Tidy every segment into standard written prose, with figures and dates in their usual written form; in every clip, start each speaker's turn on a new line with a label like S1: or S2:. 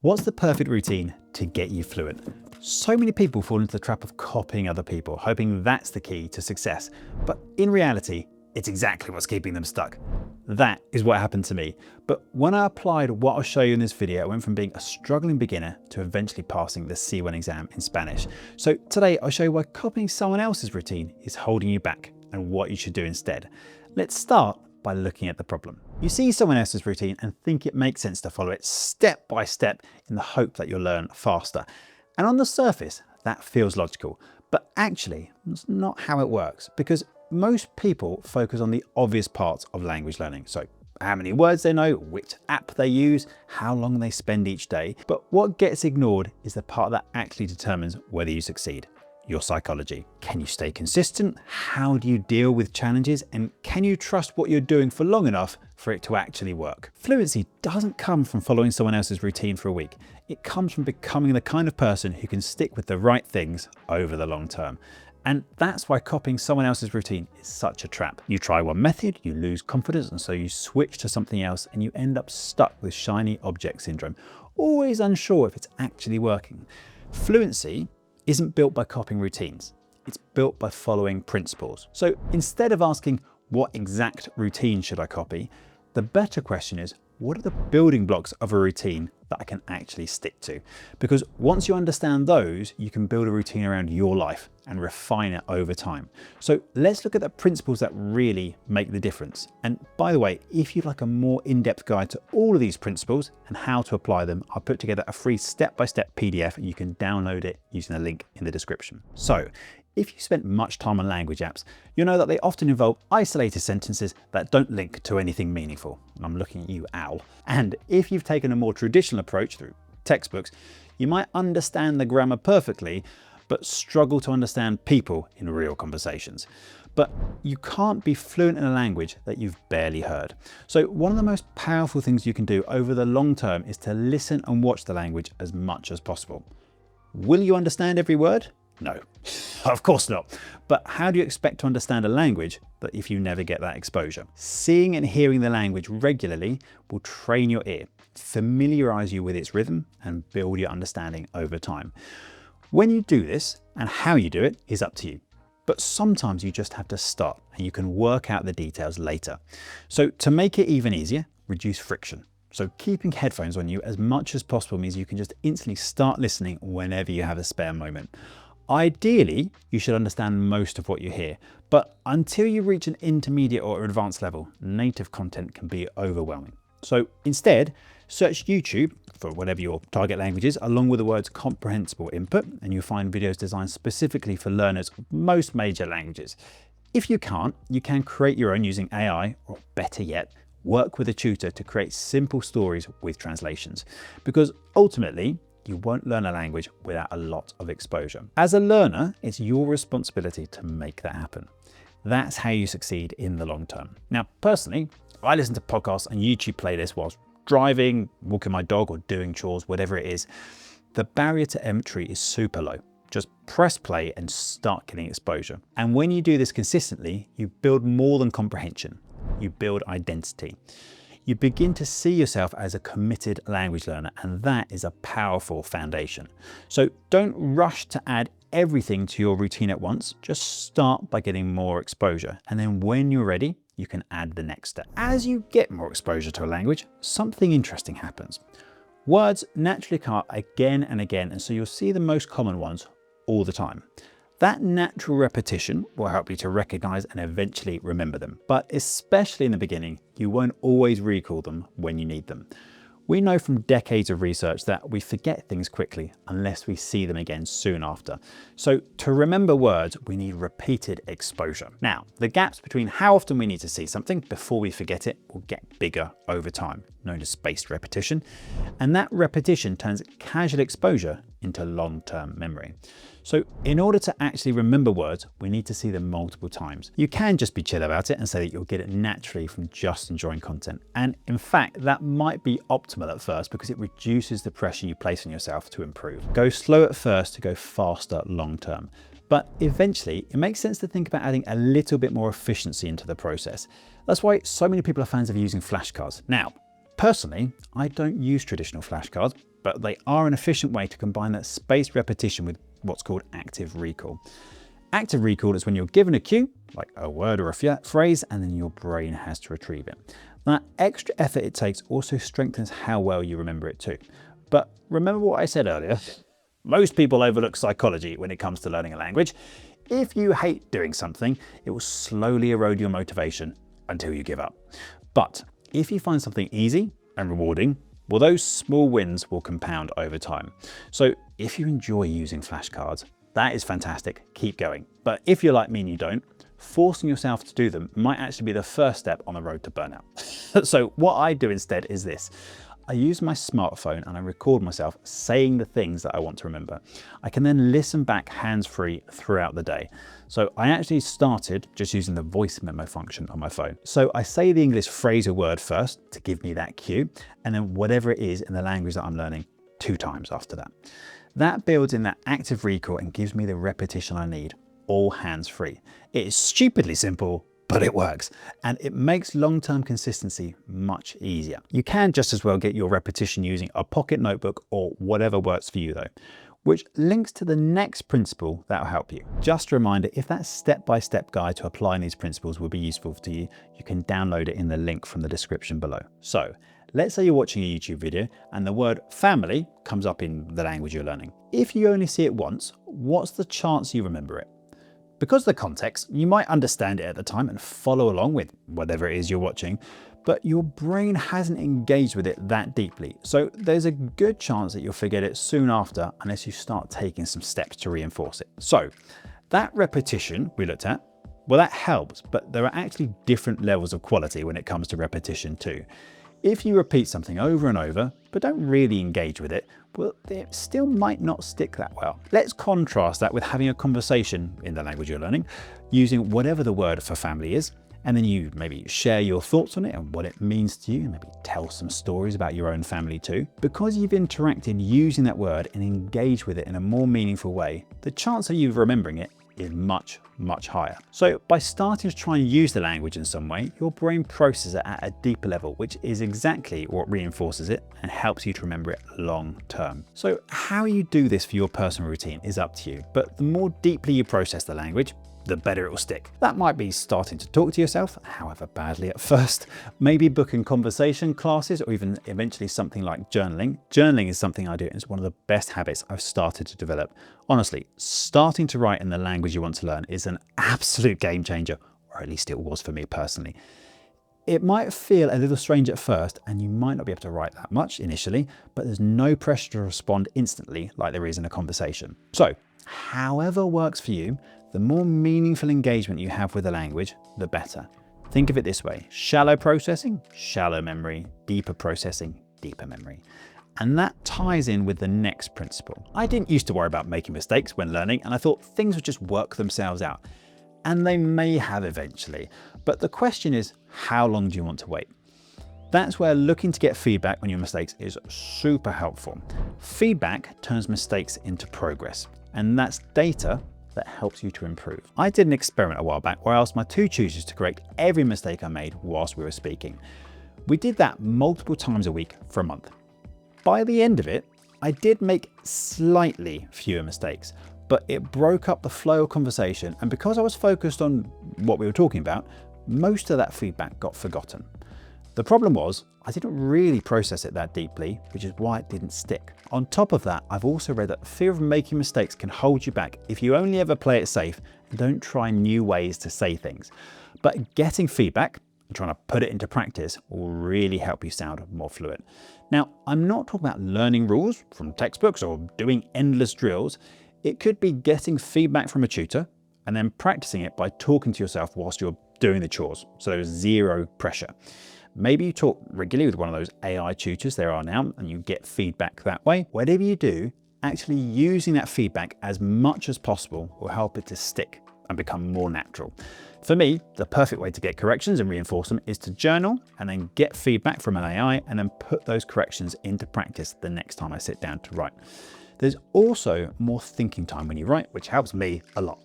S1: What's the perfect routine to get you fluent? So many people fall into the trap of copying other people, hoping that's the key to success. But in reality, it's exactly what's keeping them stuck. That is what happened to me. But when I applied what I'll show you in this video, I went from being a struggling beginner to eventually passing the C1 exam in Spanish. So today I'll show you why copying someone else's routine is holding you back and what you should do instead. Let's start by looking at the problem. You see someone else's routine and think it makes sense to follow it step by step in the hope that you'll learn faster. And on the surface, that feels logical, but actually that's not how it works, because most people focus on the obvious parts of language learning. So how many words they know, which app they use, how long they spend each day. But what gets ignored is the part that actually determines whether you succeed. Your psychology. Can you stay consistent? How do you deal with challenges? And can you trust what you're doing for long enough for it to actually work? Fluency doesn't come from following someone else's routine for a week. It comes from becoming the kind of person who can stick with the right things over the long term. And that's why copying someone else's routine is such a trap. You try one method, you lose confidence, and so you switch to something else and you end up stuck with shiny object syndrome, always unsure if it's actually working. Fluency isn't built by copying routines. It's built by following principles. So instead of asking, what exact routine should I copy? The better question is, what are the building blocks of a routine that I can actually stick to? Because once you understand those, you can build a routine around your life and refine it over time. So let's look at the principles that really make the difference. And by the way, if you'd like a more in-depth guide to all of these principles and how to apply them, I'll put together a free step-by-step PDF and you can download it using the link in the description. So if you spent much time on language apps, you'll know that they often involve isolated sentences that don't link to anything meaningful. And I'm looking at you, Al. And if you've taken a more traditional approach through textbooks, you might understand the grammar perfectly, but struggle to understand people in real conversations. But you can't be fluent in a language that you've barely heard. So one of the most powerful things you can do over the long term is to listen and watch the language as much as possible. Will you understand every word? No, of course not. But how do you expect to understand a language that if you never get that exposure? Seeing and hearing the language regularly will train your ear, familiarize you with its rhythm, and build your understanding over time. When you do this, and how you do it is up to you. But sometimes you just have to start and you can work out the details later. So to make it even easier, reduce friction. So keeping headphones on you as much as possible means you can just instantly start listening whenever you have a spare moment. Ideally, you should understand most of what you hear, but until you reach an intermediate or advanced level, native content can be overwhelming. So instead, search YouTube for whatever your target language is, along with the words comprehensible input, and you'll find videos designed specifically for learners of most major languages. If you can't, you can create your own using AI, or better yet, work with a tutor to create simple stories with translations, because ultimately, you won't learn a language without a lot of exposure. As a learner, it's your responsibility to make that happen. That's how you succeed in the long term. Now, personally, I listen to podcasts and YouTube playlists whilst driving, walking my dog, or doing chores, whatever it is. The barrier to entry is super low. Just press play and start getting exposure. And when you do this consistently, you build more than comprehension. You build identity. You begin to see yourself as a committed language learner, and that is a powerful foundation. So don't rush to add everything to your routine at once. Just start by getting more exposure. And then when you're ready, you can add the next step. As you get more exposure to a language, something interesting happens. Words naturally come up again and again, and so you'll see the most common ones all the time. That natural repetition will help you to recognize and eventually remember them. But especially in the beginning, you won't always recall them when you need them. We know from decades of research that we forget things quickly unless we see them again soon after. So to remember words, we need repeated exposure. Now, the gaps between how often we need to see something before we forget it will get bigger over time, known as spaced repetition. And that repetition turns casual exposure into long-term memory. So in order to actually remember words, we need to see them multiple times. You can just be chill about it and say that you'll get it naturally from just enjoying content. And in fact, that might be optimal at first because it reduces the pressure you place on yourself to improve. Go slow at first to go faster long term. But eventually, it makes sense to think about adding a little bit more efficiency into the process. That's why so many people are fans of using flashcards. Now, personally, I don't use traditional flashcards, but they are an efficient way to combine that spaced repetition with what's called active recall. Active recall is when you're given a cue, like a word or a phrase, and then your brain has to retrieve it. That extra effort it takes also strengthens how well you remember it too. But remember what I said earlier, most people overlook psychology when it comes to learning a language. If you hate doing something, it will slowly erode your motivation until you give up. But if you find something easy and rewarding, well, those small wins will compound over time. So if you enjoy using flashcards, that is fantastic, keep going. But if you're like me and you don't, forcing yourself to do them might actually be the first step on the road to burnout. So what I do instead is this. I use my smartphone and I record myself saying the things that I want to remember. I can then listen back hands-free throughout the day. So I actually started just using the voice memo function on my phone. So I say the English phrase or word first to give me that cue, and then whatever it is in the language that I'm learning 2 times after that. That builds in that active recall and gives me the repetition I need, all hands-free. It is stupidly simple, but it works, and it makes long-term consistency much easier. You can just as well get your repetition using a pocket notebook or whatever works for you though, which links to the next principle that will help you. Just a reminder, if that step-by-step guide to applying these principles will be useful to you, you can download it in the link from the description below. So let's say you're watching a YouTube video and the word family comes up in the language you're learning. If you only see it once, what's the chance you remember it? Because of the context, you might understand it at the time and follow along with whatever it is you're watching, but your brain hasn't engaged with it that deeply. So there's a good chance that you'll forget it soon after unless you start taking some steps to reinforce it. So that repetition we looked at, well, that helps, but there are actually different levels of quality when it comes to repetition too. If you repeat something over and over, but don't really engage with it, well, it still might not stick that well. Let's contrast that with having a conversation in the language you're learning, using whatever the word for family is, and then you maybe share your thoughts on it and what it means to you, and maybe tell some stories about your own family too. Because you've interacted using that word and engaged with it in a more meaningful way, the chance of you remembering it is much, much higher. So by starting to try and use the language in some way, your brain processes it at a deeper level, which is exactly what reinforces it and helps you to remember it long term. So how you do this for your personal routine is up to you, but the more deeply you process the language, the better it will stick. That might be starting to talk to yourself, however badly at first, maybe booking conversation classes, or even eventually something like journaling. Journaling is something I do, and it's one of the best habits I've started to develop. Honestly, starting to write in the language you want to learn is an absolute game changer, or at least it was for me personally. It might feel a little strange at first, and you might not be able to write that much initially, but there's no pressure to respond instantly like there is in a conversation. So, however works for you, the more meaningful engagement you have with the language, the better. Think of it this way: shallow processing, shallow memory; deeper processing, deeper memory. And that ties in with the next principle. I didn't used to worry about making mistakes when learning, and I thought things would just work themselves out. And they may have eventually. But the question is, how long do you want to wait? That's where looking to get feedback on your mistakes is super helpful. Feedback turns mistakes into progress, and that's data that helps you to improve. I did an experiment a while back where I asked my 2 tutors to correct every mistake I made whilst we were speaking. We did that multiple times a week for a month. By the end of it, I did make slightly fewer mistakes, but it broke up the flow of conversation, and because I was focused on what we were talking about, most of that feedback got forgotten. The problem was, I didn't really process it that deeply, which is why it didn't stick. On top of that, I've also read that fear of making mistakes can hold you back if you only ever play it safe and don't try new ways to say things. But getting feedback and trying to put it into practice will really help you sound more fluent. Now, I'm not talking about learning rules from textbooks or doing endless drills. It could be getting feedback from a tutor and then practicing it by talking to yourself whilst you're doing the chores, so there's zero pressure. Maybe you talk regularly with one of those AI tutors there are now and you get feedback that way. Whatever you do, actually using that feedback as much as possible will help it to stick and become more natural. For me, the perfect way to get corrections and reinforce them is to journal and then get feedback from an AI and then put those corrections into practice the next time I sit down to write. There's also more thinking time when you write, which helps me a lot.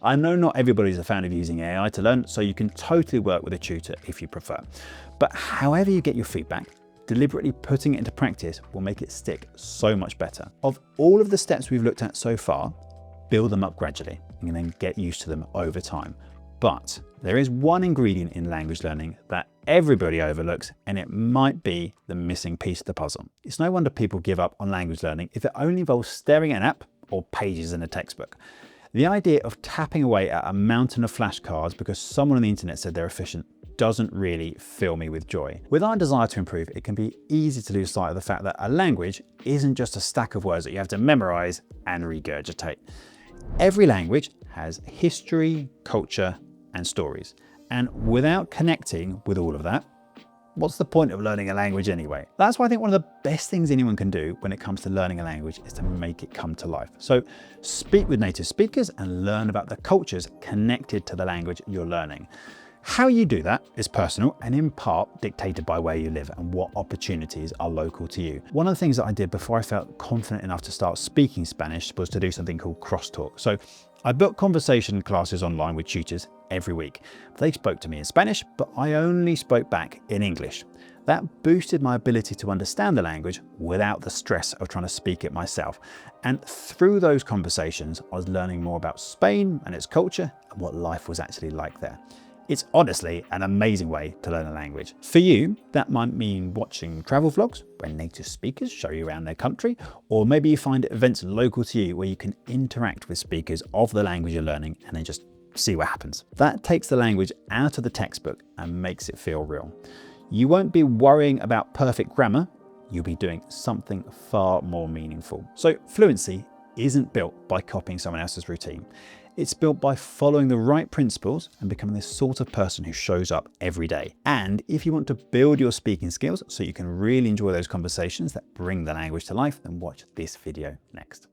S1: I know not everybody's a fan of using AI to learn, so you can totally work with a tutor if you prefer. But however you get your feedback, deliberately putting it into practice will make it stick so much better. Of all of the steps we've looked at so far, build them up gradually and then get used to them over time. But there is one ingredient in language learning that everybody overlooks, and it might be the missing piece of the puzzle. It's no wonder people give up on language learning if it only involves staring at an app or pages in a textbook. The idea of tapping away at a mountain of flashcards because someone on the internet said they're efficient doesn't really fill me with joy. With our desire to improve, it can be easy to lose sight of the fact that a language isn't just a stack of words that you have to memorize and regurgitate. Every language has history, culture, and stories. And without connecting with all of that, what's the point of learning a language anyway? That's why I think one of the best things anyone can do when it comes to learning a language is to make it come to life. So speak with native speakers and learn about the cultures connected to the language you're learning. How you do that is personal and in part dictated by where you live and what opportunities are local to you. One of the things that I did before I felt confident enough to start speaking Spanish was to do something called crosstalk. So I booked conversation classes online with tutors every week. They spoke to me in Spanish, but I only spoke back in English. That boosted my ability to understand the language without the stress of trying to speak it myself. And through those conversations, I was learning more about Spain and its culture and what life was actually like there. It's honestly an amazing way to learn a language. For you, that might mean watching travel vlogs where native speakers show you around their country, or maybe you find events local to you where you can interact with speakers of the language you're learning and then just see what happens. That takes the language out of the textbook and makes it feel real. You won't be worrying about perfect grammar, you'll be doing something far more meaningful. So fluency isn't built by copying someone else's routine. It's built by following the right principles and becoming the sort of person who shows up every day. And if you want to build your speaking skills so you can really enjoy those conversations that bring the language to life, then watch this video next.